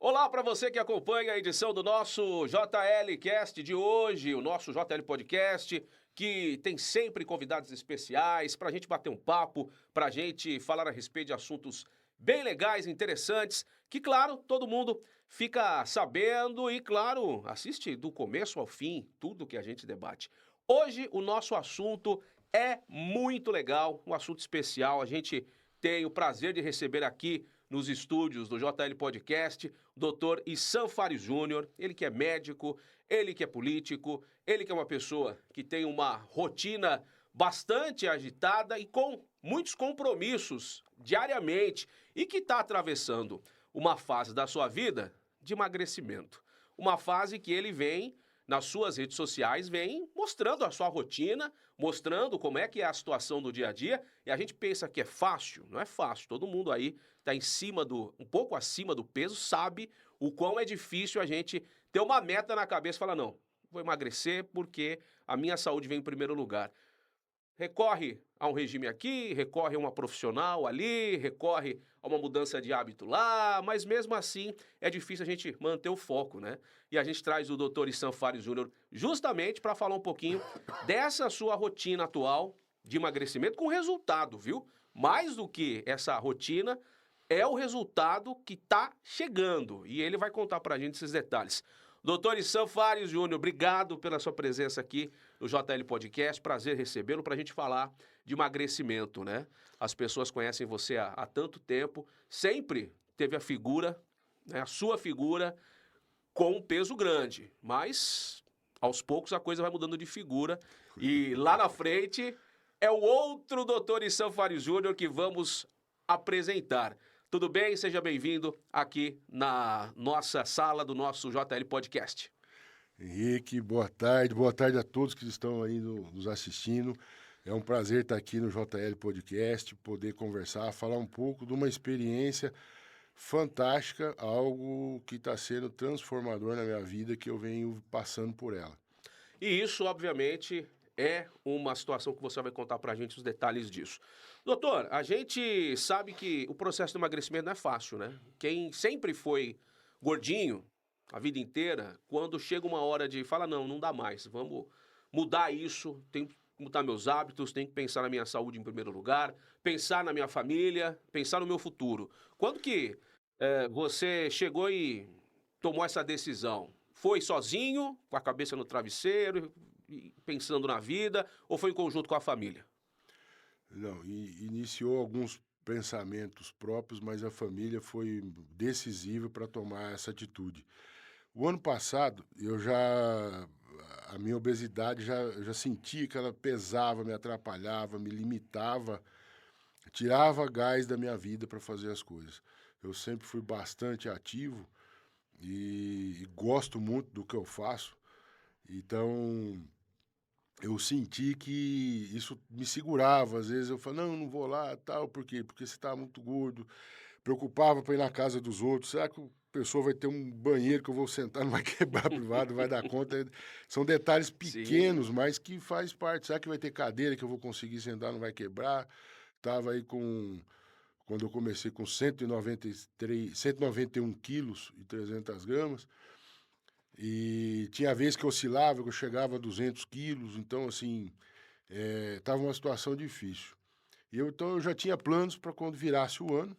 Olá para você que acompanha a edição do nosso JL Cast de hoje, o nosso JL Podcast, que tem sempre convidados especiais para a gente bater um papo, para a gente falar a respeito de assuntos bem legais, interessantes, que, claro, todo mundo fica sabendo e, claro, assiste do começo ao fim tudo que a gente debate. Hoje o nosso assunto é muito legal, um assunto especial. A gente tem o prazer de receber aqui nos estúdios do JL Podcast, o Dr. Issan Fares Júnior, ele que é médico, ele que é político, ele que é uma pessoa que tem uma rotina bastante agitada e com muitos compromissos diariamente e que está atravessando uma fase da sua vida de emagrecimento. Uma fase que ele vem nas suas redes sociais, vem mostrando a sua rotina, mostrando como é que é a situação do dia a dia, e a gente pensa que é fácil, não é fácil. Todo mundo aí está um pouco acima do peso, sabe o quão é difícil a gente ter uma meta na cabeça e falar, não, vou emagrecer porque a minha saúde vem em primeiro lugar. Recorre a um regime aqui, recorre a uma profissional ali, recorre a uma mudança de hábito lá, mas mesmo assim é difícil a gente manter o foco, né? E a gente traz o Dr. Issan Fares Júnior justamente para falar um pouquinho dessa sua rotina atual de emagrecimento com resultado, viu? Mais do que essa rotina, é o resultado que está chegando e ele vai contar para a gente esses detalhes. Doutor Issan Fares Júnior, obrigado pela sua presença aqui no JL Podcast. Prazer recebê-lo para a gente falar de emagrecimento, né? As pessoas conhecem você há tanto tempo, sempre teve a figura, né, a sua figura com um peso grande, mas aos poucos a coisa vai mudando de figura e lá na frente é o outro doutor Issan Fares Júnior que vamos apresentar. Tudo bem? Seja bem-vindo aqui na nossa sala do nosso JL Podcast. Henrique, boa tarde a todos que estão aí nos assistindo. É um prazer estar aqui no JL Podcast, poder conversar, falar um pouco de uma experiência fantástica, algo que está sendo transformador na minha vida, que eu venho passando por ela. E isso, obviamente, é uma situação que você vai contar pra gente os detalhes disso. Doutor, a gente sabe que o processo de emagrecimento não é fácil, né? Quem sempre foi gordinho a vida inteira, quando chega uma hora de fala, não, não dá mais, vamos mudar isso, tenho que mudar meus hábitos, tenho que pensar na minha saúde em primeiro lugar, pensar na minha família, pensar no meu futuro. Quando que você chegou e tomou essa decisão? Foi sozinho, com a cabeça no travesseiro, e pensando na vida, ou foi em conjunto com a família? Não, iniciou alguns pensamentos próprios, mas a família foi decisiva para tomar essa atitude. O ano passado, a minha obesidade eu já sentia que ela pesava, me atrapalhava, me limitava, tirava gás da minha vida para fazer as coisas. Eu sempre fui bastante ativo e gosto muito do que eu faço, então eu senti que isso me segurava. Às vezes eu falava, não, não vou lá, tal, por quê? Porque você está muito gordo. Preocupava para ir na casa dos outros. Será que a pessoa vai ter um banheiro que eu vou sentar, não vai quebrar a privada, vai dar conta? São detalhes Sim. pequenos, mas que faz parte. Será que vai ter cadeira que eu vou conseguir sentar, não vai quebrar? Estava aí quando eu comecei com 191 quilos e 300 gramas, e tinha vezes que eu oscilava, que eu chegava a 200 quilos, então, assim, estava uma situação difícil. Então, eu já tinha planos para quando virasse o ano,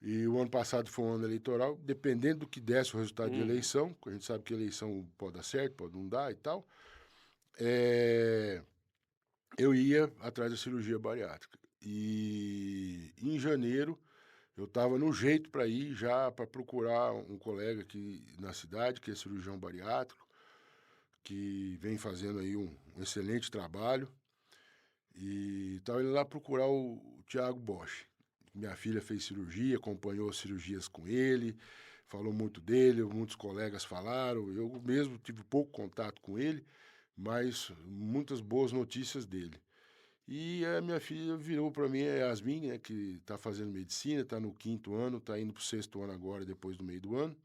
e o ano passado foi um ano eleitoral, dependendo do que desse o resultado de Uhum. eleição, porque a gente sabe que eleição pode dar certo, pode não dar e tal, é, eu ia atrás da cirurgia bariátrica. E em janeiro eu estava no jeito para ir já para procurar um colega aqui na cidade, que é cirurgião bariátrico, que vem fazendo aí um excelente trabalho. E estava indo lá procurar o Thiago Bosch. Minha filha fez cirurgia, acompanhou as cirurgias com ele, falou muito dele, muitos colegas falaram. Eu mesmo tive pouco contato com ele, mas muitas boas notícias dele. E a minha filha virou para mim, a Yasmin, né, que está fazendo medicina, está no 5º ano, está indo para o 6º ano agora, depois do meio do ano.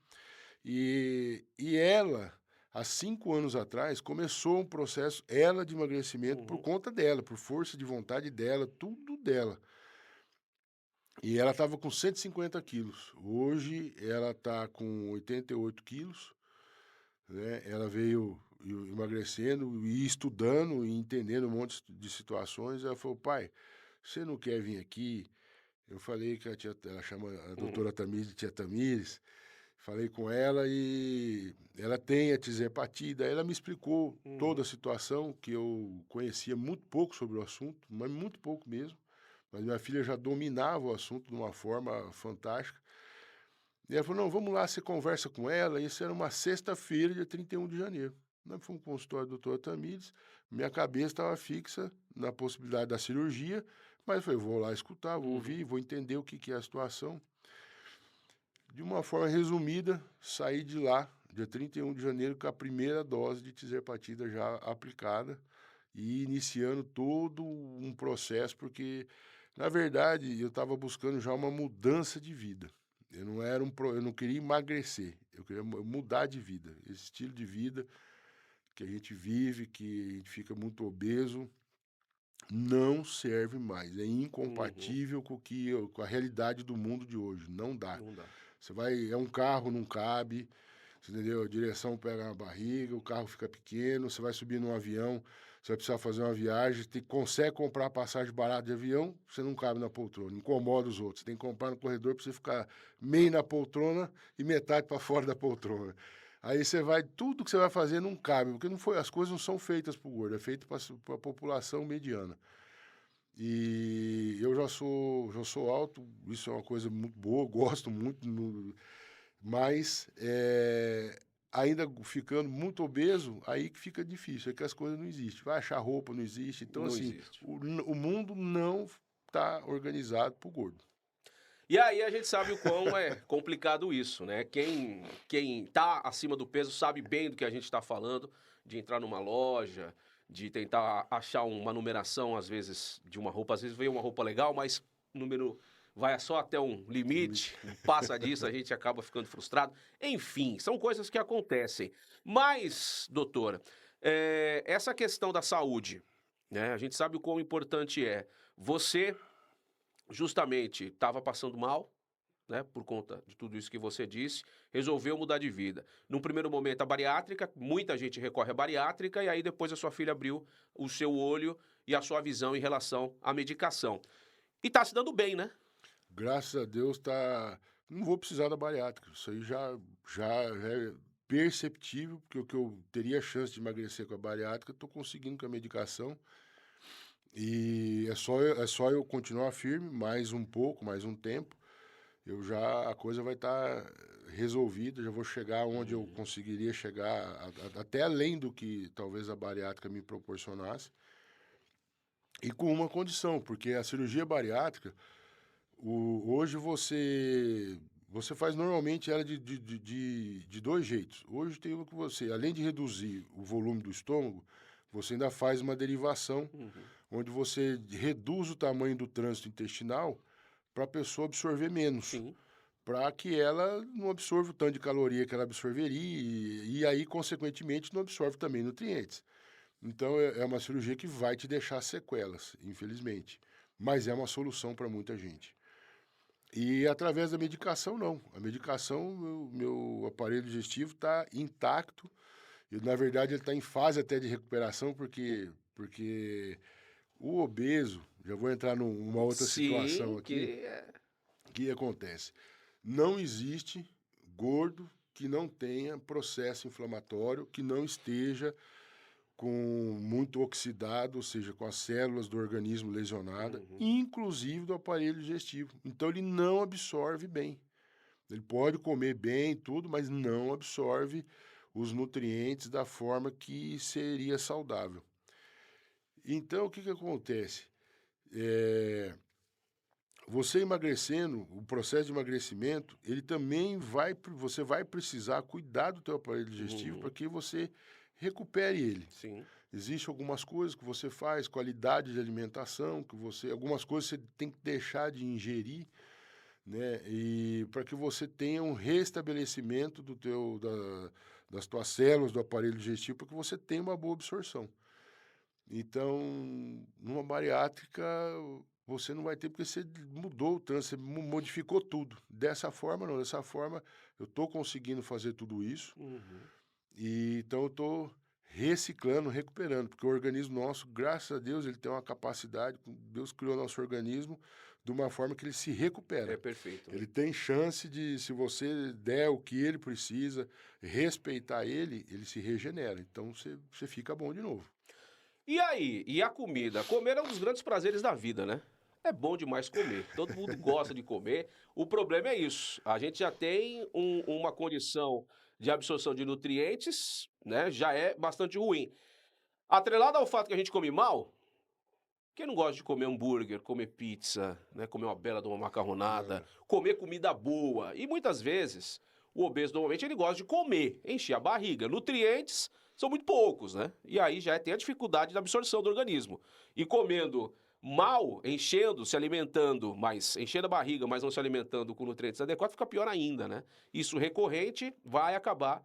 E ela, há 5 anos atrás, começou um processo, ela de emagrecimento, por Uhum. conta dela, por força de vontade dela, tudo dela. E ela estava com 150 quilos. Hoje ela está com 88 quilos, né? Ela veio emagrecendo e estudando e entendendo um monte de situações. Ela falou, pai, você não quer vir aqui? Eu falei que ela chama a Uhum. doutora Tamires de tia Tamires. Falei com ela e ela tem a tisepatida. Ela me explicou toda Uhum. a situação, que eu conhecia muito pouco sobre o assunto, mas muito pouco mesmo. Mas minha filha já dominava o assunto de uma forma fantástica. E ela falou, não, vamos lá, você conversa com ela. Isso era uma sexta-feira, dia 31 de janeiro. Nós fomos com o consultório da doutora Tamires. Minha cabeça estava fixa na possibilidade da cirurgia, mas eu falei, vou lá escutar, vou Uhum. ouvir, vou entender o que é a situação. De uma forma resumida, saí de lá, dia 31 de janeiro, com a primeira dose de tirzepatida já aplicada e iniciando todo um processo, porque, na verdade, eu estava buscando já uma mudança de vida. Eu não queria emagrecer, eu queria mudar de vida. Esse estilo de vida que a gente vive, que a gente fica muito obeso, não serve mais. É Uhum. incompatível com a realidade do mundo de hoje. Não dá. Não dá. Você vai, é um carro, não cabe, você entendeu? A direção pega na barriga, o carro fica pequeno, você vai subir num avião, você vai precisar fazer uma viagem, consegue comprar passagem barata de avião, você não cabe na poltrona, incomoda os outros. Você tem que comprar no corredor para você ficar meio na poltrona e metade para fora da poltrona. Aí você vai, tudo que você vai fazer não cabe, porque não foi, as coisas não são feitas para o gordo, é feito para a população mediana. E eu já sou alto, isso é uma coisa muito boa, gosto muito, mas ainda ficando muito obeso, aí que fica difícil, é que as coisas não existem. Vai achar roupa, não existe. Então, Não assim, existe. o mundo não está organizado para o gordo. E aí a gente sabe o quão é complicado isso, né? Quem tá acima do peso sabe bem do que a gente está falando, de entrar numa loja, de tentar achar uma numeração, às vezes, de uma roupa. Às vezes vem uma roupa legal, mas o número vai só até um Limite. limite, passa disso, a gente acaba ficando frustrado. Enfim, são coisas que acontecem. Mas, doutora, essa questão da saúde, né? A gente sabe o quão importante é. Você justamente estava passando mal, né, por conta de tudo isso que você disse, resolveu mudar de vida. Num primeiro momento, a bariátrica, muita gente recorre à bariátrica, e aí depois a sua filha abriu o seu olho e a sua visão em relação à medicação. E tá se dando bem, né? Graças a Deus tá. Não vou precisar da bariátrica. Isso aí já é perceptível, porque o que eu teria chance de emagrecer com a bariátrica, estou conseguindo com a medicação. E é só eu continuar firme mais um pouco, mais um tempo. A coisa vai estar resolvida, já vou chegar onde eu Uhum. conseguiria chegar, até além do que talvez a bariátrica me proporcionasse. E com uma condição, porque a cirurgia bariátrica, hoje você faz normalmente ela de dois jeitos. Hoje tem uma que você, além de reduzir o volume do estômago, você ainda faz uma derivação, Uhum. onde você reduz o tamanho do trânsito intestinal para a pessoa absorver menos, Sim. para que ela não absorva o tanto de caloria que ela absorveria e aí, consequentemente, não absorve também nutrientes. Então, é uma cirurgia que vai te deixar sequelas, infelizmente, mas é uma solução para muita gente. E através da medicação, não. A medicação, meu aparelho digestivo está intacto. E, na verdade, ele está em fase até de recuperação, porque o obeso, já vou entrar numa outra situação Sim, aqui, que é. o que acontece? Não existe gordo que não tenha processo inflamatório, que não esteja com muito oxidado, ou seja, com as células do organismo lesionadas, Uhum. inclusive do aparelho digestivo. Então ele não absorve bem. Ele pode comer bem tudo, mas não absorve os nutrientes da forma que seria saudável. Então o que acontece? Você emagrecendo, o processo de emagrecimento, ele também você vai precisar cuidar do teu aparelho digestivo para Uhum. que você recupere ele. Sim. Existem algumas coisas que você faz, qualidade de alimentação, algumas coisas você tem que deixar de ingerir, né? E para que você tenha um restabelecimento das tuas células do aparelho digestivo, para que você tenha uma boa absorção. Então, numa bariátrica, você não vai ter porque você mudou o trânsito, você modificou tudo. Dessa forma, não. Dessa forma, eu estou conseguindo fazer tudo isso. E então eu estou reciclando, recuperando, porque o organismo nosso, graças a Deus, ele tem uma capacidade, Deus criou nosso organismo de uma forma que ele se recupera. É perfeito. Ele tem chance de, se você der o que ele precisa, respeitar ele, ele se regenera. Então você fica bom de novo. E aí? E a comida? Comer é um dos grandes prazeres da vida, né? É bom demais comer. Todo mundo gosta de comer. O problema é isso. A gente já tem uma condição de absorção de nutrientes, né? Já é bastante ruim. Atrelado ao fato que a gente come mal, quem não gosta de comer hambúrguer, comer pizza, né? Comer uma bela de uma macarronada, comer comida boa. E muitas vezes, o obeso normalmente ele gosta de comer, encher a barriga. Nutrientes são muito poucos, né? E aí já tem a dificuldade da absorção do organismo. E comendo mal, enchendo, se alimentando, mas enchendo a barriga, mas não se alimentando com nutrientes adequados, fica pior ainda, né? Isso recorrente vai acabar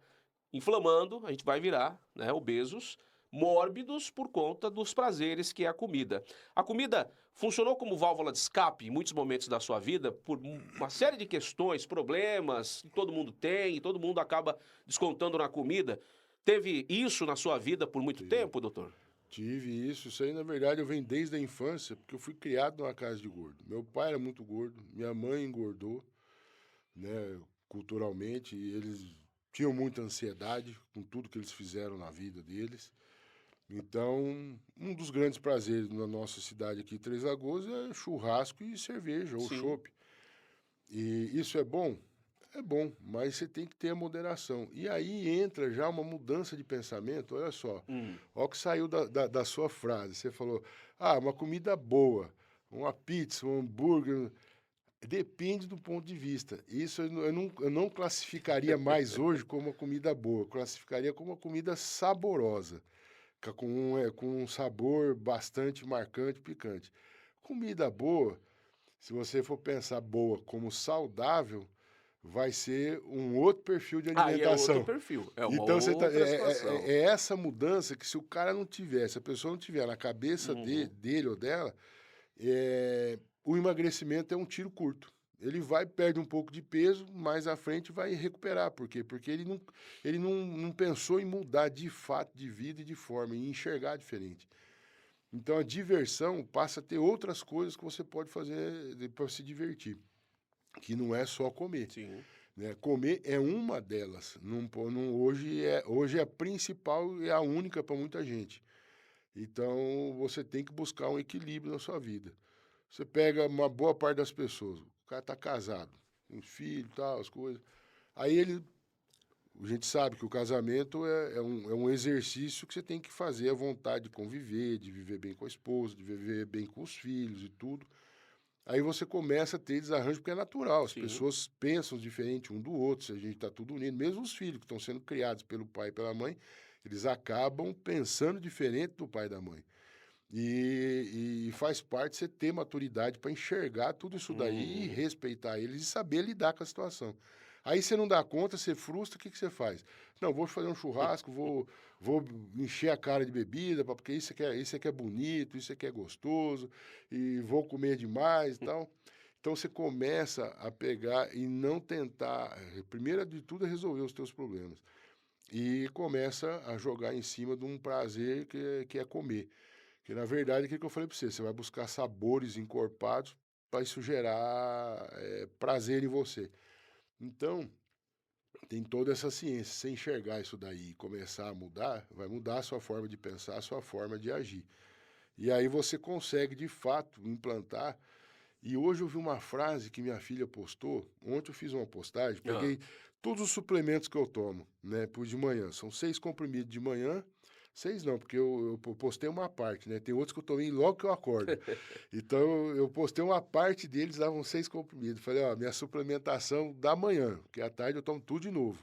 inflamando, a gente vai virar, né, obesos, mórbidos por conta dos prazeres que é a comida. A comida funcionou como válvula de escape em muitos momentos da sua vida por uma série de questões, problemas que todo mundo tem, e todo mundo acaba descontando na comida. Teve isso na sua vida por muito tempo, doutor? Tive isso aí na verdade eu venho desde a infância, porque eu fui criado numa casa de gordo. Meu pai era muito gordo, minha mãe engordou, né, culturalmente, e eles tinham muita ansiedade com tudo que eles fizeram na vida deles. Então, um dos grandes prazeres na nossa cidade aqui, Três Lagoas, é churrasco e cerveja ou Sim. chopp. E isso é bom? É bom, mas você tem que ter a moderação. E aí entra já uma mudança de pensamento, olha só. Olha o que saiu da sua frase. Você falou, uma comida boa, uma pizza, um hambúrguer. Depende do ponto de vista. Isso eu não classificaria mais hoje como uma comida boa. Eu classificaria como uma comida saborosa, com um sabor bastante marcante, picante. Comida boa, se você for pensar boa como saudável, vai ser um outro perfil de Aí é outro alimentação. perfil, é uma Então, outra situação. é essa mudança que se o cara não tiver, se a pessoa não tiver na cabeça dele ou dela, o emagrecimento é um tiro curto. Ele vai, perde um pouco de peso, mais à frente vai recuperar. Por quê? Porque ele não pensou em mudar de fato de vida e de forma, em enxergar diferente. Então, a diversão passa a ter outras coisas que você pode fazer para se divertir, que não é só comer. Sim. Né? Comer é uma delas. Hoje é a principal e a única para muita gente. Então, você tem que buscar um equilíbrio na sua vida. Você pega uma boa parte das pessoas, o cara está casado, tem filho, tal, as coisas. Aí a gente sabe que o casamento é um exercício que você tem que fazer à vontade de conviver, de viver bem com a esposa, de viver bem com os filhos e tudo. Aí você começa a ter desarranjo, porque é natural, as Sim. pessoas pensam diferente um do outro, se a gente está tudo unido, mesmo os filhos que estão sendo criados pelo pai e pela mãe, eles acabam pensando diferente do pai e da mãe. E faz parte você ter maturidade para enxergar tudo isso daí e respeitar eles e saber lidar com a situação. Aí você não dá conta, você frustra, o que você faz? Não, vou fazer um churrasco, vou encher a cara de bebida, porque isso aqui é bonito, isso aqui é gostoso, e vou comer demais e tal. Então você começa a pegar e não tentar, primeiro de tudo é resolver os teus problemas. E começa a jogar em cima de um prazer que é comer. Que na verdade, o que eu falei para você? Você vai buscar sabores encorpados para isso gerar prazer em você. Então, tem toda essa ciência. Se você enxergar isso daí e começar a mudar, vai mudar a sua forma de pensar, a sua forma de agir. E aí você consegue, de fato, implantar. E hoje eu vi uma frase que minha filha postou. Ontem eu fiz uma postagem, peguei todos os suplementos que eu tomo, né, por de manhã. São 6 comprimidos de manhã. 6 não, porque eu postei uma parte, né? Tem outros que eu tomei logo que eu acordo. Então, eu postei uma parte deles, davam 6 comprimidos. Falei, ó, minha suplementação da manhã, porque à tarde eu tomo tudo de novo.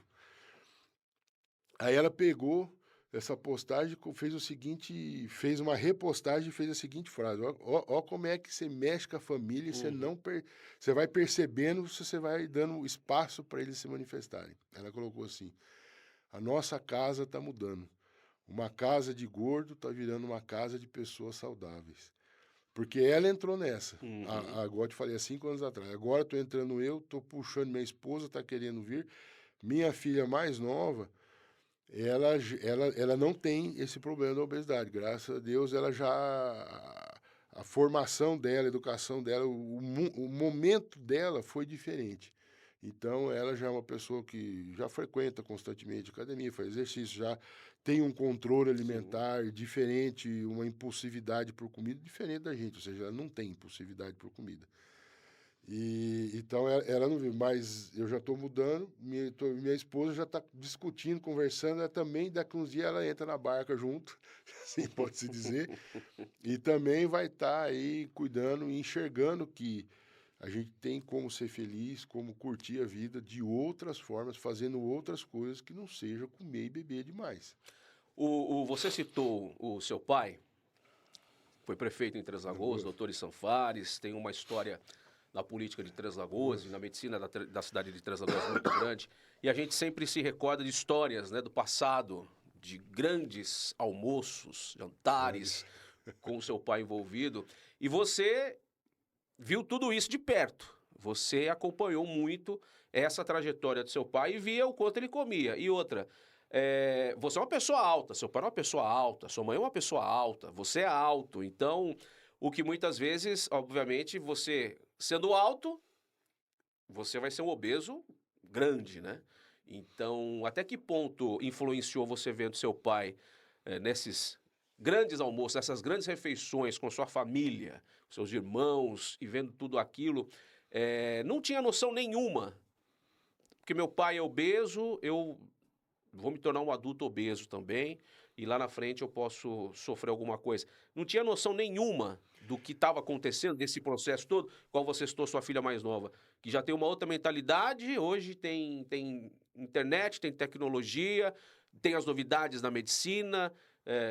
Aí ela pegou essa postagem, fez o seguinte, fez uma repostagem e fez a seguinte frase. Ó como é que você mexe com a família e você vai percebendo se você vai dando espaço para eles se manifestarem. Ela colocou assim, a nossa casa está mudando. Uma casa de gordo está virando uma casa de pessoas saudáveis. Porque ela entrou nessa. Uhum. Agora eu te falei há 5 anos atrás. Agora estou entrando eu, estou puxando, minha esposa está querendo vir. Minha filha mais nova, ela não tem esse problema da obesidade. Graças a Deus, ela já. A formação dela, a educação dela, o momento dela foi diferente. Então, ela já é uma pessoa que já frequenta constantemente academia, faz exercício, já tem um controle alimentar diferente, uma impulsividade por comida diferente da gente, ou seja, ela não tem impulsividade por comida. Então ela não viu, mas eu já estou mudando, minha esposa já está discutindo, conversando, ela também, daqui uns dias ela entra na barca junto, assim pode-se dizer, e também vai estar aí cuidando e enxergando que a gente tem como ser feliz, como curtir a vida de outras formas, fazendo outras coisas que não seja comer e beber demais. Você citou o seu pai, foi prefeito em Três Lagoas, doutor Issan Fares, tem uma história na política de Três Lagoas e na medicina da cidade de Três Lagoas muito grande. E a gente sempre se recorda de histórias, né, do passado, de grandes almoços, jantares, com o seu pai envolvido. E você viu tudo isso de perto. Você acompanhou muito essa trajetória do seu pai e via o quanto ele comia. E outra, você é uma pessoa alta, seu pai é uma pessoa alta, sua mãe é uma pessoa alta, você é alto. Então, o que muitas vezes, obviamente, você sendo alto, você vai ser um obeso grande, né? Então, até que ponto influenciou você vendo seu pai nesses grandes almoços, nessas grandes refeições com sua família, seus irmãos e vendo tudo aquilo, não tinha noção nenhuma, porque meu pai é obeso, eu vou me tornar um adulto obeso também, e lá na frente eu posso sofrer alguma coisa. Não tinha noção nenhuma do que estava acontecendo, desse processo todo, qual você citou sua filha mais nova, que já tem uma outra mentalidade, hoje tem internet, tem tecnologia, tem as novidades da medicina,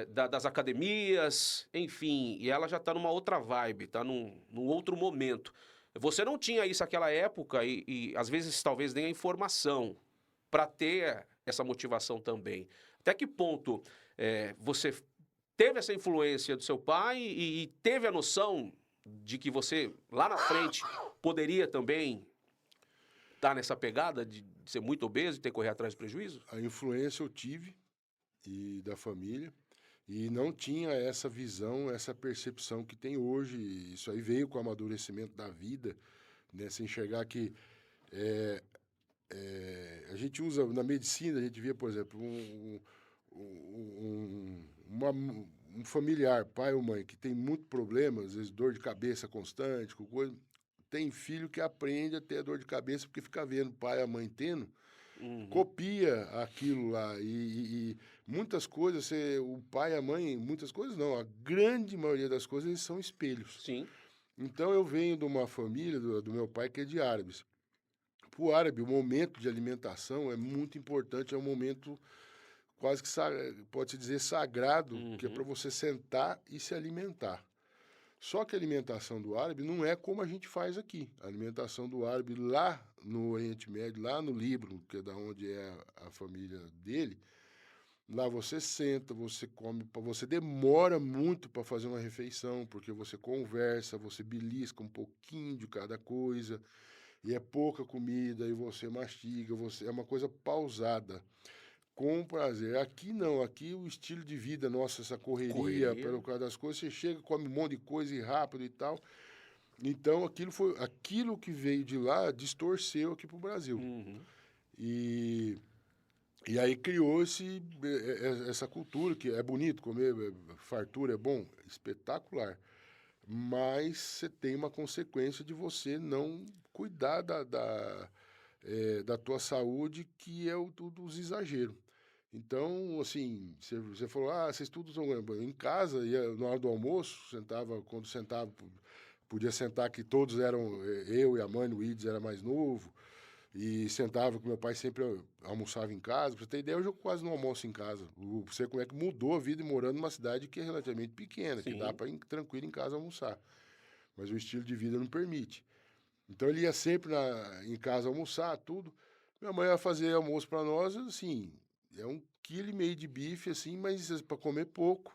das academias, enfim, e ela já está numa outra vibe, está num outro momento. Você não tinha isso naquela época e às vezes talvez nem a informação para ter essa motivação também. Até que ponto você teve essa influência do seu pai e teve a noção de que você, lá na frente, poderia também estar nessa pegada de ser muito obeso e ter que correr atrás do prejuízo? A influência eu tive, e da família, e não tinha essa visão, essa percepção que tem hoje. Isso aí veio com o amadurecimento da vida, né? Se enxergar que a gente usa, na medicina, a gente via, por exemplo, um familiar, pai ou mãe, que tem muito problema, às vezes dor de cabeça constante, com coisa, tem filho que aprende a ter dor de cabeça porque fica vendo o pai e a mãe tendo, copia aquilo lá. E muitas coisas, o pai e a mãe, muitas coisas não, a grande maioria das coisas eles são espelhos. Sim. Então eu venho de uma família, do meu pai, que é de árabes. Para o árabe, o momento de alimentação é muito importante, é um momento quase que, pode-se dizer, sagrado, que é para você sentar e se alimentar. Só que a alimentação do árabe não é como a gente faz aqui. A alimentação do árabe lá no Oriente Médio, lá no Líbano, que é da onde é a família dele, lá você senta, você come, você demora muito para fazer uma refeição, porque você conversa, você belisca um pouquinho de cada coisa, e é pouca comida, e você mastiga, é uma coisa pausada, com prazer. Aqui não, aqui o estilo de vida nosso, essa correria. Pelo causa das coisas, você chega, come um monte de coisa e rápido e tal. Então aquilo que veio de lá distorceu aqui para o Brasil. E aí criou essa cultura, que é bonito comer, fartura é bom, espetacular. Mas você tem uma consequência de você não cuidar da tua saúde, que é dos exageros. Então, assim, você falou, vocês tudo estão em casa, ia na hora do almoço, quando sentava, podia sentar que todos eram, eu e a mãe, o Ides era mais novo, e sentava, que meu pai sempre almoçava em casa. Pra você ter ideia, hoje eu quase não almoço em casa. Você como é que mudou a vida morando numa cidade que é relativamente pequena, que dá para ir tranquilo em casa almoçar. Mas o estilo de vida não permite. Então ele ia sempre em casa almoçar, tudo. Minha mãe ia fazer almoço para nós, assim, é 1,5 kg de bife, assim, mas para comer pouco.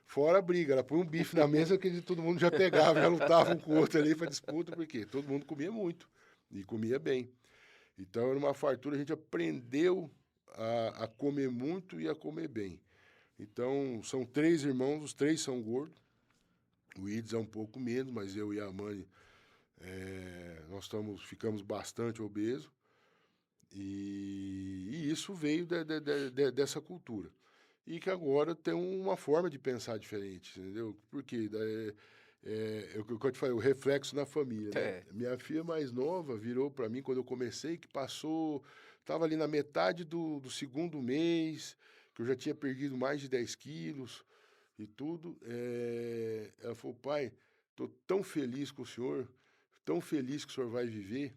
Fora a briga, ela põe um bife na mesa que todo mundo já pegava, já lutava um com o outro ali para disputa, porque todo mundo comia muito e comia bem. Então, era uma fartura, a gente aprendeu a comer muito e a comer bem. Então, são 3 irmãos, os 3 são gordos. O Ides é um pouco menos, mas eu e a Mani, nós ficamos bastante obesos. E isso veio dessa cultura. E que agora tem uma forma de pensar diferente, entendeu? Porque o que eu te falei, o reflexo na família. Né? Minha filha mais nova virou para mim quando eu comecei, que estava ali na metade do 2º mês, que eu já tinha perdido mais de 10 quilos e tudo. Ela falou, pai, estou tão feliz com o senhor, tão feliz que o senhor vai viver.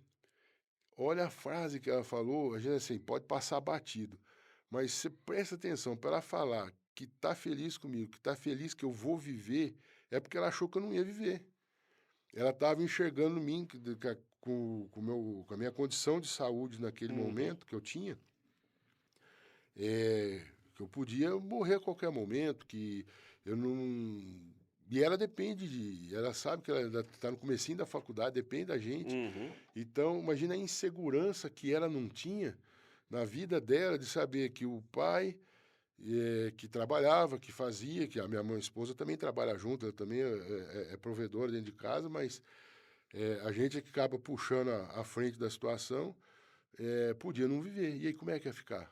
Olha a frase que ela falou, a gente assim, pode passar batido, mas você presta atenção, para ela falar que está feliz comigo, que está feliz que eu vou viver, é porque ela achou que eu não ia viver. Ela estava enxergando em mim, com a minha condição de saúde naquele momento que eu tinha, que eu podia morrer a qualquer momento, que eu não... E ela ela sabe que ela está no comecinho da faculdade, depende da gente. Então, imagina a insegurança que ela não tinha na vida dela de saber que o pai que trabalhava, que fazia, que a minha mãe e esposa também trabalha junto, ela também é provedora dentro de casa, mas a gente é que acaba puxando a frente da situação, podia não viver. E aí, como é que ia ficar?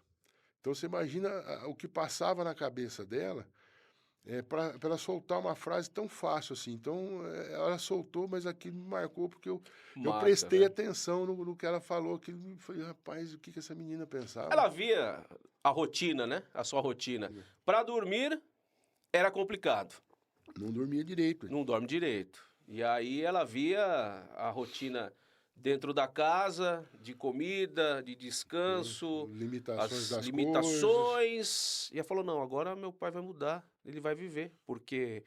Então, você imagina o que passava na cabeça dela, para ela soltar uma frase tão fácil assim. Então, ela soltou, mas aquilo me marcou porque eu prestei atenção no que ela falou. Que eu falei, rapaz, o que essa menina pensava? Ela via a rotina, né? A sua rotina. Para dormir, era complicado. Não dormia direito. Não dorme direito. E aí ela via a rotina dentro da casa, de comida, de descanso, limitações as das limitações. coisas. E ela falou, não, agora meu pai vai mudar, ele vai viver, porque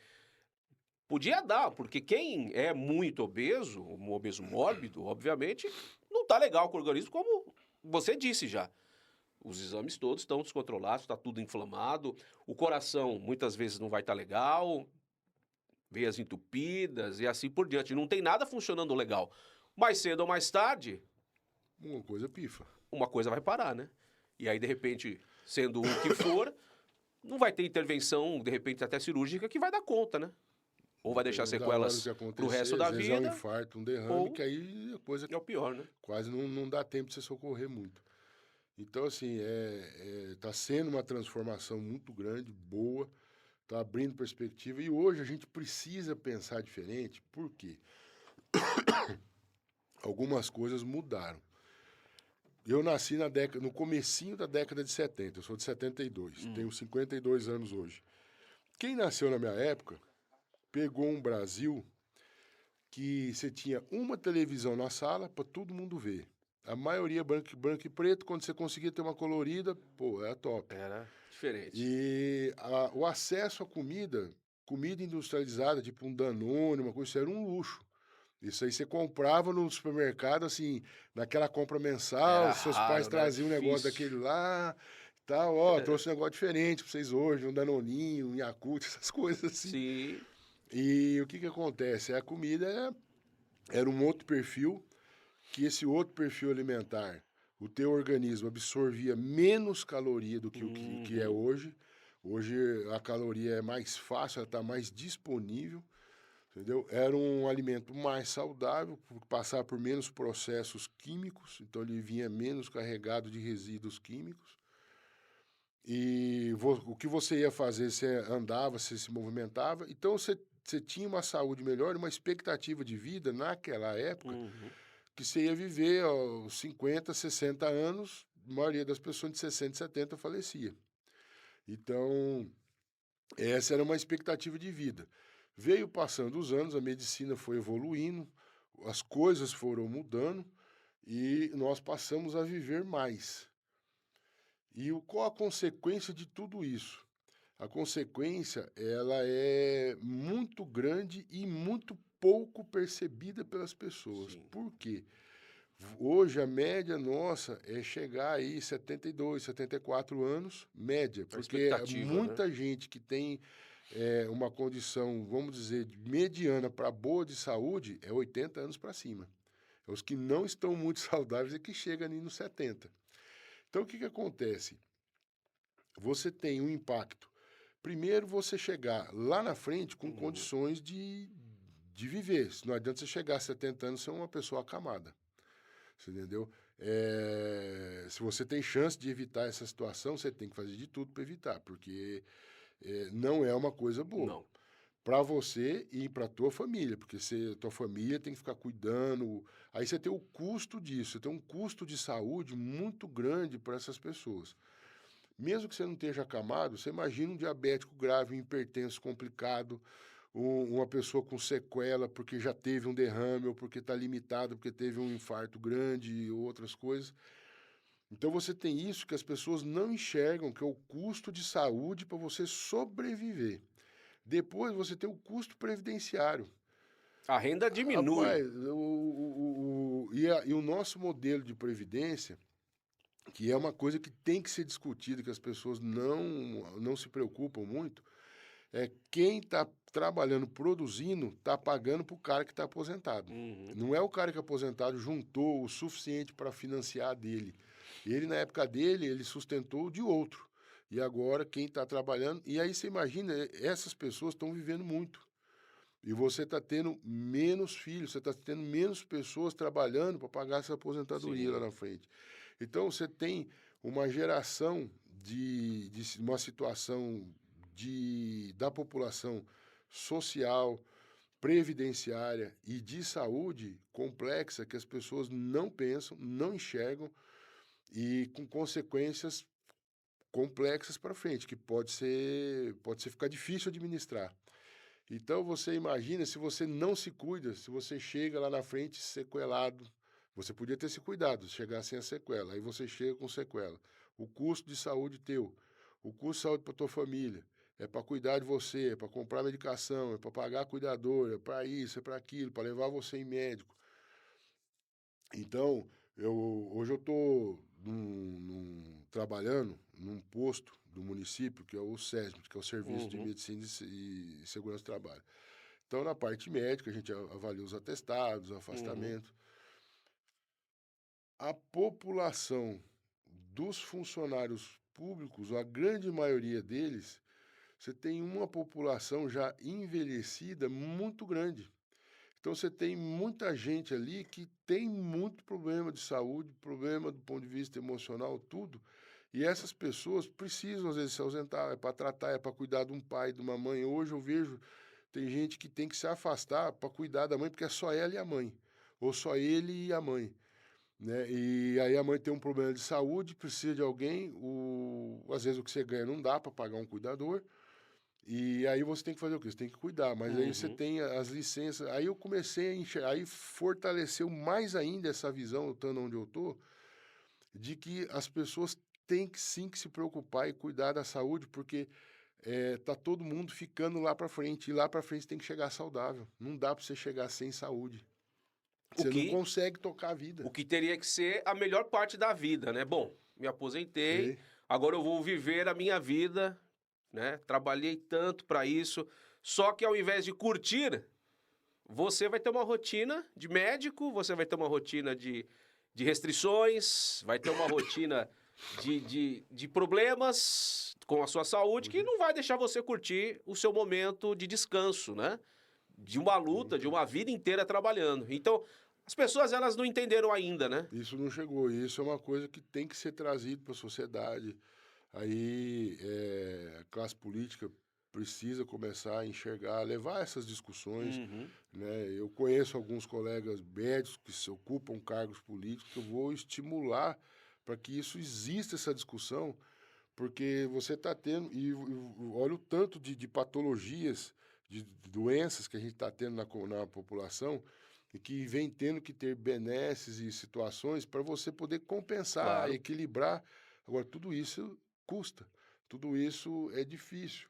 podia dar, porque quem é muito obeso, um obeso mórbido, obviamente, não tá legal com o organismo, como você disse já. Os exames todos estão descontrolados, está tudo inflamado, o coração muitas vezes não vai estar legal, veias entupidas e assim por diante. Não tem nada funcionando legal. Mais cedo ou mais tarde, uma coisa pifa. Uma coisa vai parar, né? E aí, de repente, sendo o que for, não vai ter intervenção, de repente, até cirúrgica, que vai dar conta, né? Ou vai deixar sequelas pro resto da vida. É um infarto, um derrame, que aí a coisa é o pior, né? Quase não dá tempo de você socorrer muito. Então, assim, tá sendo uma transformação muito grande, boa, tá abrindo perspectiva. E hoje a gente precisa pensar diferente, por quê? Algumas coisas mudaram. Eu nasci no comecinho da década de 70, eu sou de 72, tenho 52 anos hoje. Quem nasceu na minha época pegou um Brasil que você tinha uma televisão na sala para todo mundo ver. A maioria branco e preto, quando você conseguia ter uma colorida, pô, era top. Era diferente. E o acesso à comida industrializada, tipo um Danone, uma coisa, isso era um luxo. Isso aí você comprava no supermercado, assim, naquela compra mensal, seus pais traziam um negócio daquele lá, tal, trouxe um negócio diferente pra vocês hoje, um Danoninho, um Yakult, essas coisas assim. Sim. E o que acontece? A comida era um outro perfil, que esse outro perfil alimentar, o teu organismo absorvia menos caloria do que o que é hoje. Hoje a caloria é mais fácil, ela está mais disponível. Entendeu? Era um alimento mais saudável, passava por menos processos químicos, então ele vinha menos carregado de resíduos químicos. E o que você ia fazer, você andava, você se movimentava, então você tinha uma saúde melhor, uma expectativa de vida naquela época, que você ia viver aos 50, 60 anos, a maioria das pessoas de 60, 70 falecia. Então, essa era uma expectativa de vida. Veio passando os anos, a medicina foi evoluindo, as coisas foram mudando e nós passamos a viver mais. E qual a consequência de tudo isso? A consequência, ela é muito grande e muito pouco percebida pelas pessoas. Sim. Por quê? Hoje a média nossa é chegar aí 72, 74 anos, média, porque muita gente que tem uma condição, vamos dizer, mediana para boa de saúde, é 80 anos para cima. Os que não estão muito saudáveis é que chegam ali nos 70. Então, o que acontece? Você tem um impacto. Primeiro, você chegar lá na frente com condições de viver. Não adianta você chegar a 70 anos e ser uma pessoa acamada. Você entendeu? Se você tem chance de evitar essa situação, você tem que fazer de tudo para evitar, porque não é uma coisa boa. Não. Para você e para tua família, porque tua família tem que ficar cuidando. Aí você tem o custo disso, você tem um custo de saúde muito grande para essas pessoas. Mesmo que você não esteja acamado, você imagina um diabético grave, um hipertenso complicado, uma pessoa com sequela porque já teve um derrame ou porque está limitado, porque teve um infarto grande e outras coisas. Então você tem isso que as pessoas não enxergam, que é o custo de saúde para você sobreviver. Depois você tem o custo previdenciário. A renda diminui. Rapaz, e o nosso modelo de previdência, que é uma coisa que tem que ser discutida, que as pessoas não se preocupam muito, é quem está trabalhando, produzindo, está pagando para o cara que está aposentado. Não é o cara que é aposentado juntou o suficiente para financiar dele. Ele, na época dele, ele sustentou o de outro. E agora, quem está trabalhando... E aí você imagina, essas pessoas estão vivendo muito. E você está tendo menos filhos, você está tendo menos pessoas trabalhando para pagar essa aposentadoria lá na frente. Então, você tem uma geração de uma situação da população social, previdenciária e de saúde complexa que as pessoas não pensam, não enxergam e com consequências complexas para frente, que pode ser ficar difícil administrar. Então, você imagina, se você não se cuida, se você chega lá na frente sequelado, você podia ter se cuidado, chegar sem a sequela, aí você chega com sequela. O custo de saúde teu, o custo de saúde para tua família, é para cuidar de você, é para comprar medicação, é para pagar cuidador, é para isso, é para aquilo, para levar você em médico. Então, hoje eu estou trabalhando num posto do município, que é o SESMIT, que é o Serviço de Medicina e Segurança do Trabalho. Então, na parte médica, a gente avalia os atestados, o afastamento. A população dos funcionários públicos, a grande maioria deles, você tem uma população já envelhecida muito grande. Então, você tem muita gente ali que tem muito problema de saúde, problema do ponto de vista emocional, tudo. E essas pessoas precisam, às vezes, se ausentar, é para tratar, é para cuidar de um pai, de uma mãe. Hoje eu vejo, tem gente que tem que se afastar para cuidar da mãe, porque é só ela e a mãe. Ou só ele e a mãe. Né? E aí a mãe tem um problema de saúde, precisa de alguém, às vezes o que você ganha não dá para pagar um cuidador, e aí você tem que fazer o quê? Você tem que cuidar, mas aí você tem as licenças. Aí eu comecei a enxergar, aí fortaleceu mais ainda essa visão, estando onde eu estou, de que as pessoas têm que sim que se preocupar e cuidar da saúde, porque tá todo mundo ficando lá para frente, e lá para frente tem que chegar saudável. Não dá para você chegar sem saúde. Você não consegue tocar a vida. O que teria que ser a melhor parte da vida, né? Bom, me aposentei, agora eu vou viver a minha vida, né? Trabalhei tanto para isso, só que ao invés de curtir, você vai ter uma rotina de médico, você vai ter uma rotina de restrições, vai ter uma rotina de problemas com a sua saúde que não vai deixar você curtir o seu momento de descanso, né? De uma luta, de uma vida inteira trabalhando. Então, as pessoas, elas não entenderam ainda, né? Isso não chegou. Isso é uma coisa que tem que ser trazido para a sociedade. Aí, a classe política precisa começar a enxergar, levar essas discussões. Né? Eu conheço alguns colegas médicos que se ocupam cargos políticos, que eu vou estimular para que isso exista, essa discussão, porque você está tendo, e olha o tanto de patologias, de doenças que a gente está tendo na população, e que vem tendo que ter benesses e situações para você poder compensar, equilibrar. Agora, tudo isso custa, tudo isso é difícil.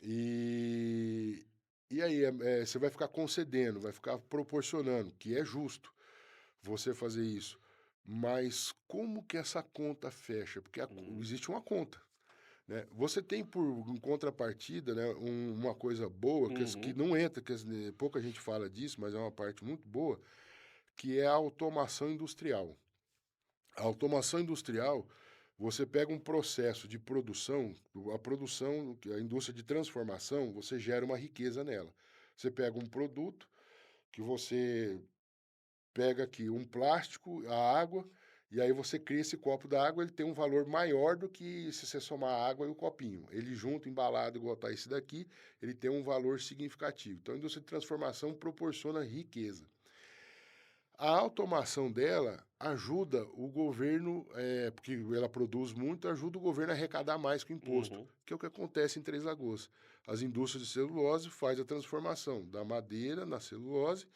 E aí você vai ficar concedendo, vai ficar proporcionando, que é justo você fazer isso. Mas como que essa conta fecha? Porque existe uma conta. né? Você tem, em contrapartida, né, uma coisa boa, que não entra, pouca gente fala disso, mas é uma parte muito boa, que é a automação industrial. A automação industrial, você pega um processo de produção, a indústria de transformação, você gera uma riqueza nela. Você pega um produto que você pega aqui um plástico, a água, e aí você cria esse copo d'água, ele tem um valor maior do que se você somar a água e o copinho. Ele junto, embalado, igual tá esse daqui, ele tem um valor significativo. Então, a indústria de transformação proporciona riqueza. A automação dela ajuda o governo, porque ela produz muito, ajuda o governo a arrecadar mais com imposto, que é o que acontece em Três Lagoas. As indústrias de celulose fazem a transformação da madeira na celulose,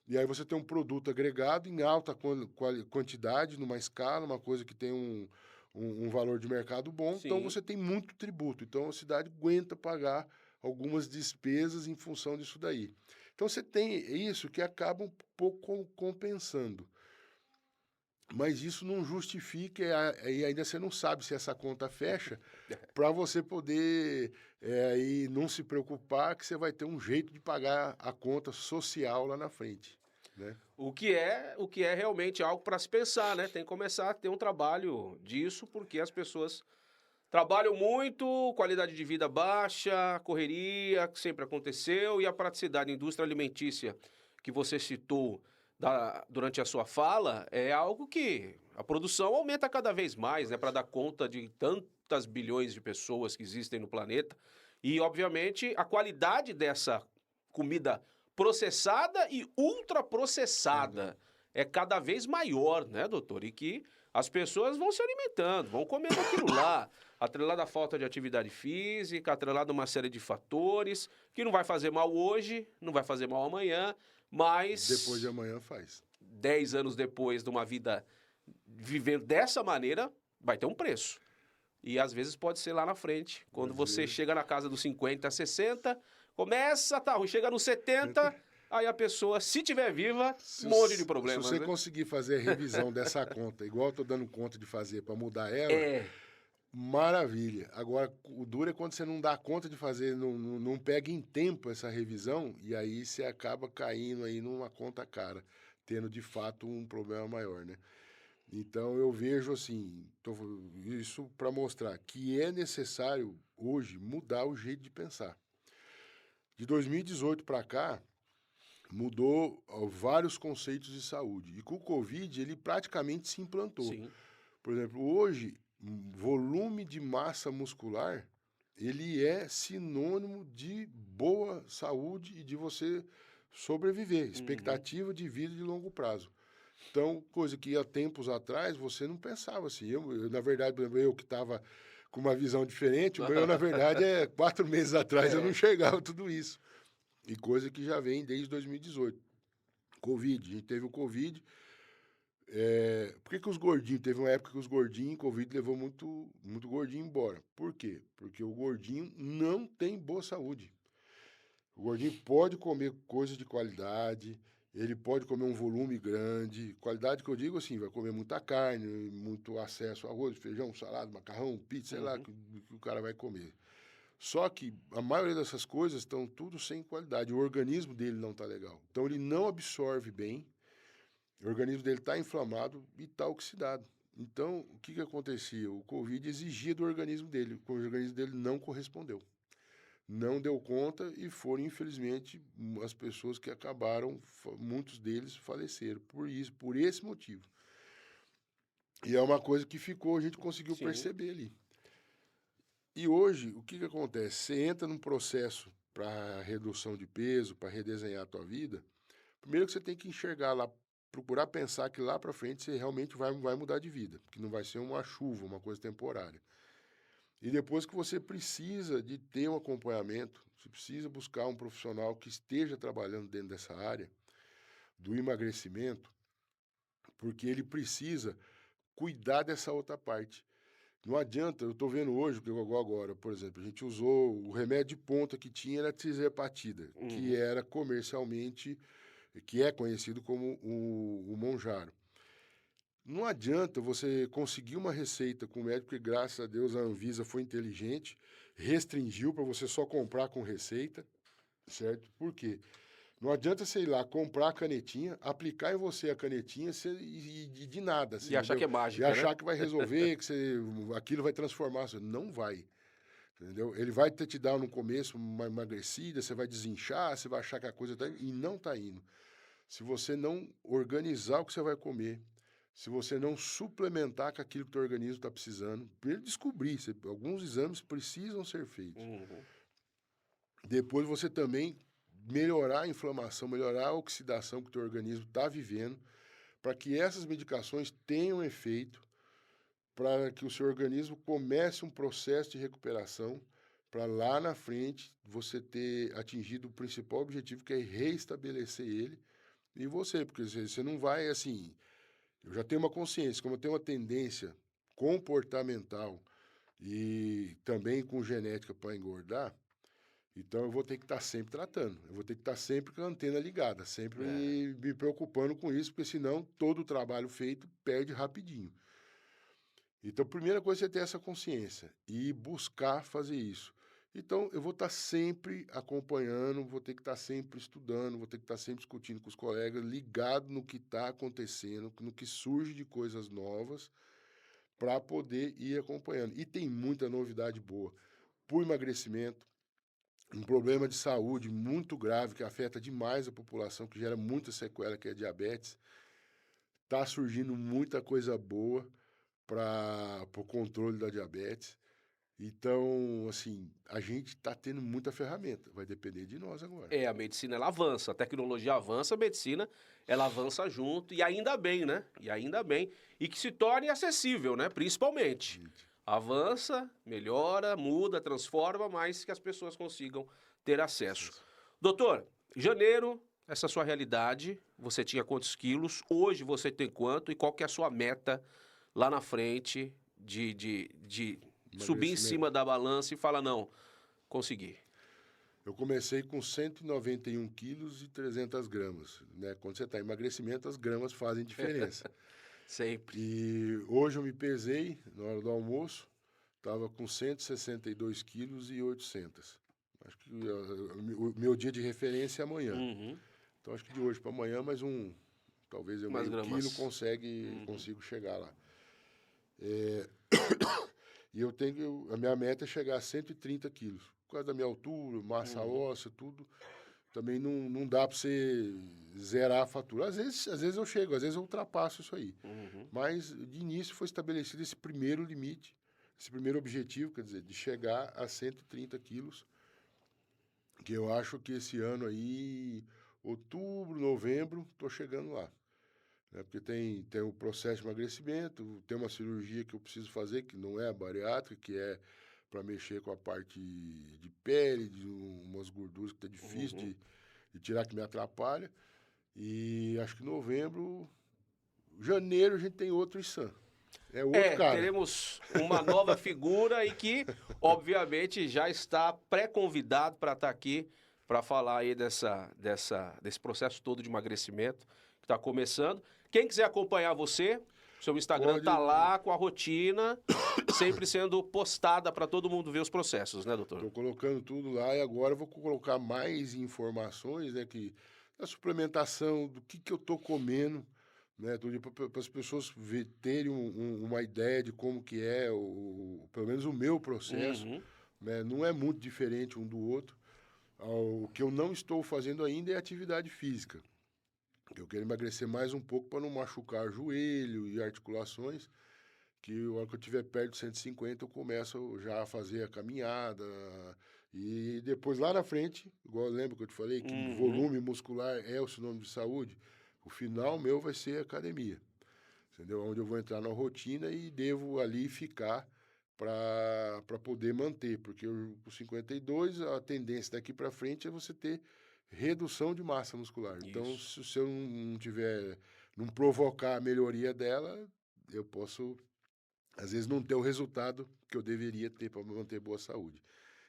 e aí você tem um produto agregado em alta quantidade, numa escala, uma coisa que tem um valor de mercado bom, Sim. então você tem muito tributo. Então a cidade aguenta pagar algumas despesas em função disso daí. Então você tem isso que acaba um pouco compensando. Mas isso não justifica, e ainda você não sabe se essa conta fecha, para você poder aí não se preocupar que você vai ter um jeito de pagar a conta social lá na frente, né? O que é realmente algo para se pensar, né? Tem que começar a ter um trabalho disso, porque as pessoas trabalham muito, qualidade de vida baixa, correria, que sempre aconteceu, e a praticidade, a indústria alimentícia que você citou durante a sua fala, é algo que a produção aumenta cada vez mais, né, para dar conta de tantas bilhões de pessoas que existem no planeta. E, obviamente, a qualidade dessa comida processada e ultraprocessada é cada vez maior, né, doutor? E que as pessoas vão se alimentando, vão comendo aquilo lá, atrelado à falta de atividade física, atrelado a uma série de fatores, que não vai fazer mal hoje, não vai fazer mal amanhã, mas Depois de amanhã faz. 10 anos depois de uma vida vivendo dessa maneira, vai ter um preço. E às vezes pode ser lá na frente, quando você chega na casa dos 50, 60, começa, tá ruim, chega nos 70, aí a pessoa, se tiver viva, um monte de problemas. Se você né? conseguir fazer a revisão dessa conta, igual eu tô dando conta de fazer para mudar ela, maravilha. Agora, o duro é quando você não dá conta de fazer, não pega em tempo essa revisão, e aí você acaba caindo aí numa conta cara, tendo de fato um problema maior, né? Então, eu vejo assim, isso para mostrar que é necessário hoje mudar o jeito de pensar. De 2018 para cá, mudou vários conceitos de saúde. E com o Covid, ele praticamente se implantou. Sim. Por exemplo, hoje, volume de massa muscular, ele é sinônimo de boa saúde e de você sobreviver, expectativa de vida de longo prazo. Então, coisa que há tempos atrás você não pensava assim. Na verdade, eu que estava com uma visão diferente, o meu, na verdade, 4 meses atrás eu não enxergava tudo isso. E coisa que já vem desde 2018. Covid, a gente teve o Covid. Por que os gordinhos? Teve uma época que os gordinhos, Covid levou muito, muito gordinho embora. Por quê? Porque o gordinho não tem boa saúde. O gordinho pode comer coisas de qualidade, ele pode comer um volume grande. Qualidade que eu digo assim, vai comer muita carne, muito acesso a arroz, feijão, salada, macarrão, pizza, sei lá, que o cara vai comer. Só que a maioria dessas coisas estão tudo sem qualidade. O organismo dele não está legal. Então ele não absorve bem, o organismo dele está inflamado e está oxidado. Então, o que acontecia? O Covid exigia do organismo dele, o organismo dele não correspondeu. Não deu conta e foram, infelizmente, as pessoas que acabaram, muitos deles faleceram por isso, por esse motivo. E é uma coisa que ficou, a gente conseguiu perceber ali. E hoje, o que acontece? Você entra num processo para redução de peso, para redesenhar a tua vida, primeiro que você tem que enxergar lá, procurar pensar que lá para frente você realmente vai mudar de vida, que não vai ser uma chuva, uma coisa temporária. E depois que você precisa de ter um acompanhamento, você precisa buscar um profissional que esteja trabalhando dentro dessa área do emagrecimento, porque ele precisa cuidar dessa outra parte. Não adianta, eu estou vendo hoje, que eu agora, por exemplo, a gente usou o remédio de ponta que tinha era a tirzepatida, que era comercialmente, que é conhecido como o Monjaro. não adianta você conseguir uma receita com o médico, porque graças a Deus a Anvisa foi inteligente, restringiu para você só comprar com receita, certo? Por quê? Não adianta você ir lá comprar a canetinha, aplicar em você a canetinha e de nada, E achar entendeu? que é E mágica, né? achar que vai resolver, que aquilo vai transformar. Não vai, entendeu? Ele vai te dar no começo uma emagrecida, você vai desinchar, você vai achar que a coisa está indo, e não está indo. Se você não organizar o que você vai comer, se você não suplementar com aquilo que o teu organismo está precisando, para ele descobrir, alguns exames precisam ser feitos. Uhum. Depois você também melhorar a inflamação, melhorar a oxidação que o teu organismo está vivendo, para que essas medicações tenham efeito, para que o seu organismo comece um processo de recuperação, para lá na frente você ter atingido o principal objetivo, que é reestabelecer ele em você, porque você não vai assim. Eu já tenho uma consciência, como eu tenho uma tendência comportamental e também com genética para engordar, então eu vou ter que estar sempre tratando, eu vou ter que estar sempre com a antena ligada, sempre É. me preocupando com isso, porque senão todo o trabalho feito perde rapidinho. Então, a primeira coisa é ter essa consciência e buscar fazer isso. Então, eu vou estar sempre acompanhando, vou ter que estar sempre estudando, vou ter que estar sempre discutindo com os colegas, ligado no que está acontecendo, no que surge de coisas novas, para poder ir acompanhando. E tem muita novidade boa. Por emagrecimento, um problema de saúde muito grave que afeta demais a população, que gera muita sequela, que é a diabetes. Está surgindo muita coisa boa para o controle da diabetes. Então, assim, a gente está tendo muita ferramenta. Vai depender de nós agora. É, a medicina ela avança, a tecnologia avança, a medicina ela avança junto, e ainda bem, né? E ainda bem. E que se torne acessível, né? Principalmente. Avança, melhora, muda, transforma, mas que as pessoas consigam ter acesso. Doutor, janeiro, essa sua realidade, você tinha quantos quilos? Hoje você tem quanto? E qual que é a sua meta lá na frente de subir em cima da balança e falar, não, consegui. Eu comecei com 191 quilos e 300 gramas. Né? Quando você está em emagrecimento, as gramas fazem diferença. Sempre. E hoje eu me pesei na hora do almoço, estava com 162 quilos e 800. Acho que o meu dia de referência é amanhã. Uhum. Então acho que de hoje para amanhã talvez eu Mais meio gramas. quilo consigo chegar lá. E a minha meta é chegar a 130 quilos. Por causa da minha altura, massa óssea, tudo. Também não dá para você zerar a fatura. Às vezes eu chego, às vezes eu ultrapasso isso aí. Uhum. Mas de início foi estabelecido esse primeiro limite, esse primeiro objetivo, quer dizer, de chegar a 130 quilos, que eu acho que esse ano aí, outubro, novembro, estou chegando lá. Né? Porque tem o processo de emagrecimento, tem uma cirurgia que eu preciso fazer, que não é a bariátrica, que é para mexer com a parte de pele, de umas gorduras que tá difícil de tirar, que me atrapalha. E acho que janeiro a gente tem outro Issan. É outro cara. Teremos uma nova figura e que, obviamente, já está pré-convidado para estar aqui para falar aí desse processo todo de emagrecimento que está começando. Quem quiser acompanhar você, seu Instagram tá lá com a rotina, sempre sendo postada para todo mundo ver os processos, né, doutor? Estou colocando tudo lá e agora eu vou colocar mais informações, né, da suplementação, do que eu estou comendo, né, para as pessoas terem uma ideia de como que é, pelo menos o meu processo, né, não é muito diferente um do outro. O que eu não estou fazendo ainda é atividade física. Eu quero emagrecer mais um pouco para não machucar joelho e articulações, que a hora que eu estiver perto de 150 eu começo já a fazer a caminhada, e depois lá na frente, igual eu lembro que eu te falei, que volume muscular é o sinônimo de saúde, o final meu vai ser academia, entendeu? Onde eu vou entrar na rotina e devo ali ficar para poder manter, porque com 52 a tendência daqui para frente é você ter redução de massa muscular. Isso. Então, se eu não provocar a melhoria dela, eu posso às vezes não ter o resultado que eu deveria ter para manter boa saúde.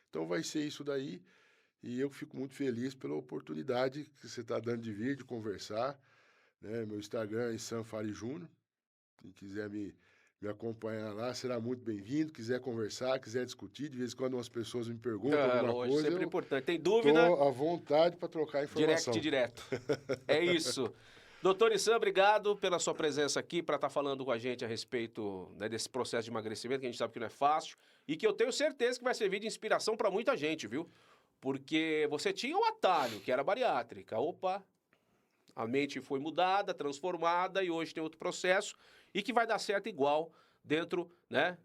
Então vai ser isso daí, e eu fico muito feliz pela oportunidade que você está dando de vir, de conversar. Né? Meu Instagram é Sanfari Júnior, Quem quiser me acompanhar lá, será muito bem-vindo. Quiser conversar, quiser discutir, de vez em quando umas pessoas me perguntam alguma lógico, coisa, sempre eu importante. Tem dúvida? estou à vontade para trocar informação. Direto. É isso. Doutor Issan, obrigado pela sua presença aqui para estar falando com a gente a respeito, né, desse processo de emagrecimento, que a gente sabe que não é fácil e que eu tenho certeza que vai servir de inspiração para muita gente, viu? Porque você tinha um atalho, que era a bariátrica. Opa, a mente foi mudada, transformada e hoje tem outro processo e que vai dar certo igual dentro, né,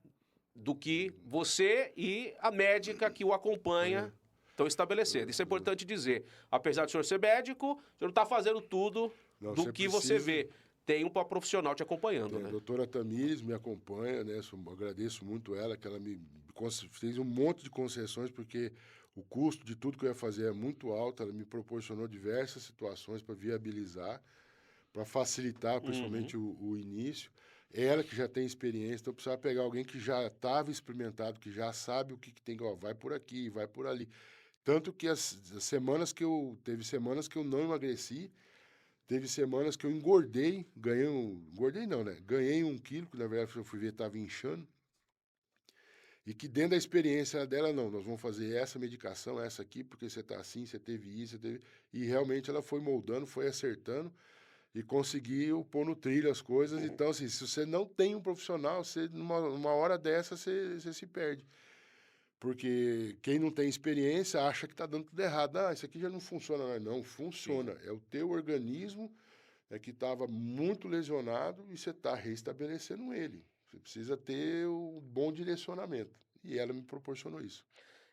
do que você e a médica que o acompanha estão estabelecendo. Isso é importante dizer. Apesar de o senhor ser médico, o senhor não está fazendo tudo do que você vê. Tem um profissional te acompanhando, né? A doutora Tamires me acompanha, né? Agradeço muito ela, que ela me fez um monte de concessões, porque o custo de tudo que eu ia fazer é muito alto. Ela me proporcionou diversas situações para viabilizar, para facilitar, principalmente o início. Ela que já tem experiência, então eu precisava pegar alguém que já estava experimentado, que já sabe o que tem que, ó, vai por aqui, vai por ali. Tanto que as semanas que teve semanas que eu não emagreci, teve semanas que eu engordei, engordei não, né? Ganhei 1 quilo, que na verdade eu fui ver, estava inchando. E que dentro da experiência dela, não, nós vamos fazer essa medicação, essa aqui, porque você está assim, você teve isso, você teve... E realmente ela foi moldando, foi acertando e conseguiu pôr no trilho as coisas. Então, assim, se você não tem um profissional, você, numa hora dessa, você se perde. Porque quem não tem experiência acha que está dando tudo errado. Ah, isso aqui já não funciona. Não, funciona. Sim. É o teu organismo que estava muito lesionado e você está restabelecendo ele. Você precisa ter um bom direcionamento. E ela me proporcionou isso.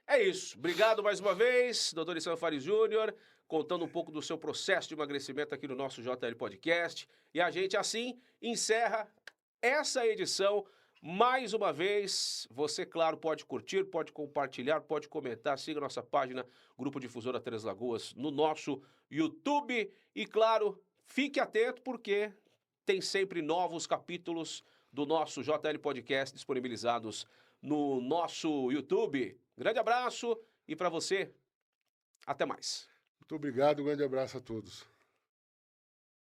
É isso. Obrigado mais uma vez, doutor Issan Fares Júnior, contando um pouco do seu processo de emagrecimento aqui no nosso JL Podcast. E a gente, assim, encerra essa edição. Mais uma vez, você, claro, pode curtir, pode compartilhar, pode comentar, siga nossa página Grupo Difusora Três Lagoas no nosso YouTube e, claro, fique atento porque tem sempre novos capítulos do nosso JL Podcast disponibilizados no nosso YouTube. Grande abraço e para você, até mais. Muito obrigado, um grande abraço a todos.